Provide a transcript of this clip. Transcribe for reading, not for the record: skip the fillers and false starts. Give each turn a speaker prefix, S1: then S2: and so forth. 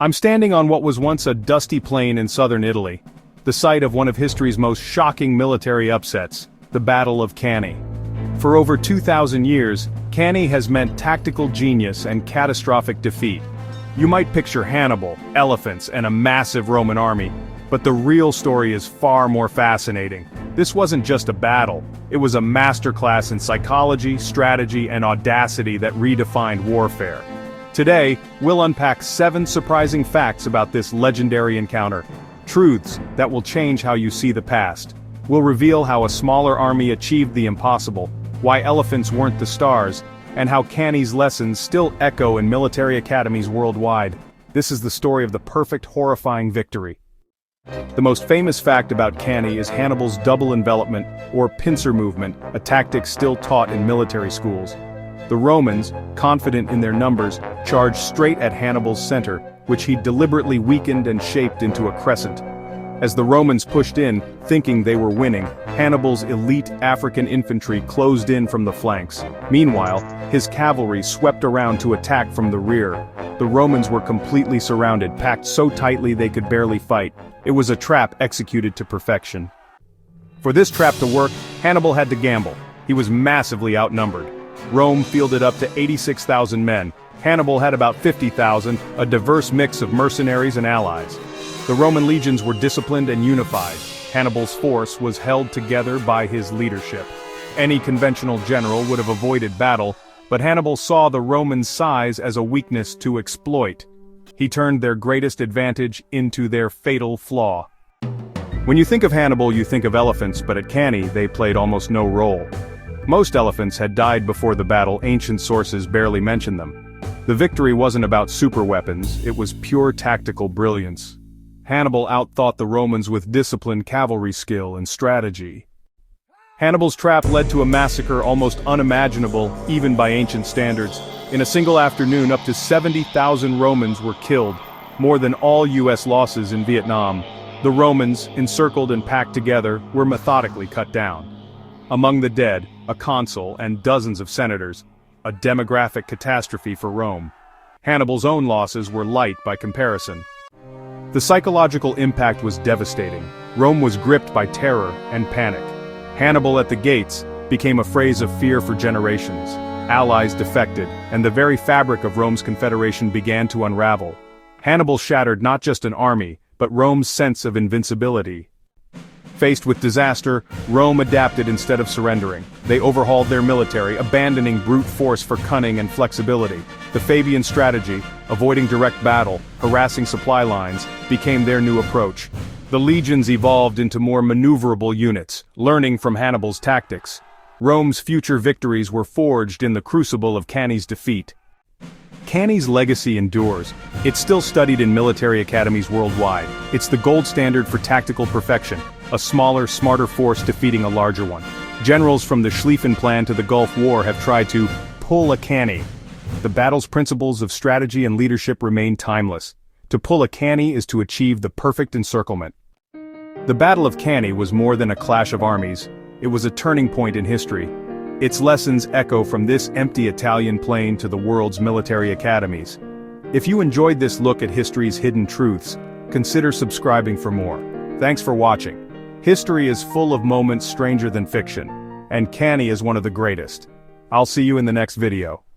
S1: I'm standing on what was once a dusty plain in southern Italy, the site of one of history's most shocking military upsets, the Battle of Cannae. For over 2,000 years, Cannae has meant tactical genius and catastrophic defeat. You might picture Hannibal, elephants, and a massive Roman army, but the real story is far more fascinating. This wasn't just a battle, it was a masterclass in psychology, strategy, and audacity that redefined warfare. Today, we'll unpack 7 surprising facts about this legendary encounter. Truths that will change how you see the past. We'll reveal how a smaller army achieved the impossible, why elephants weren't the stars, and how Cannae's lessons still echo in military academies worldwide. This is the story of the perfect, horrifying victory. The most famous fact about Cannae is Hannibal's double envelopment, or pincer movement, a tactic still taught in military schools. The Romans, confident in their numbers, charged straight at Hannibal's center, which he deliberately weakened and shaped into a crescent. As the Romans pushed in, thinking they were winning, Hannibal's elite African infantry closed in from the flanks. Meanwhile, his cavalry swept around to attack from the rear. The Romans were completely surrounded, packed so tightly they could barely fight. It was a trap executed to perfection. For this trap to work, Hannibal had to gamble. He was massively outnumbered. Rome fielded up to 86,000 men. Hannibal had about 50,000, a diverse mix of mercenaries and allies. The Roman legions were disciplined and unified. Hannibal's force was held together by his leadership. Any conventional general would have avoided battle, but Hannibal saw the Romans' size as a weakness to exploit. He turned their greatest advantage into their fatal flaw. When you think of Hannibal, you think of elephants, but at Cannae, they played almost no role. Most elephants had died before the battle. Ancient sources barely mention them. The victory wasn't about superweapons, it was pure tactical brilliance. Hannibal outthought the Romans with disciplined cavalry skill and strategy. Hannibal's trap led to a massacre almost unimaginable, even by ancient standards. In a single afternoon, up to 70,000 Romans were killed, more than all US losses in Vietnam. The Romans, encircled and packed together, were methodically cut down. Among the dead, a consul and dozens of senators, a demographic catastrophe for Rome. Hannibal's own losses were light by comparison. The psychological impact was devastating. Rome was gripped by terror and panic. Hannibal at the gates became a phrase of fear for generations. Allies defected, and the very fabric of Rome's confederation began to unravel. Hannibal shattered not just an army, but Rome's sense of invincibility. Faced with disaster, Rome adapted instead of surrendering. They overhauled their military, abandoning brute force for cunning and flexibility. The Fabian strategy, avoiding direct battle, harassing supply lines, became their new approach. The legions evolved into more maneuverable units, learning from Hannibal's tactics. Rome's future victories were forged in the crucible of Cannae's defeat. Cannae's legacy endures. It's still studied in military academies worldwide. It's the gold standard for tactical perfection, a smaller, smarter force defeating a larger one. Generals from the Schlieffen Plan to the Gulf War have tried to pull a Cannae. The battle's principles of strategy and leadership remain timeless. To pull a Cannae is to achieve the perfect encirclement. The Battle of Cannae was more than a clash of armies. It was a turning point in history. Its lessons echo from this empty Italian plain to the world's military academies. If you enjoyed this look at history's hidden truths, consider subscribing for more. Thanks for watching. History is full of moments stranger than fiction, and Cannae is one of the greatest. I'll see you in the next video.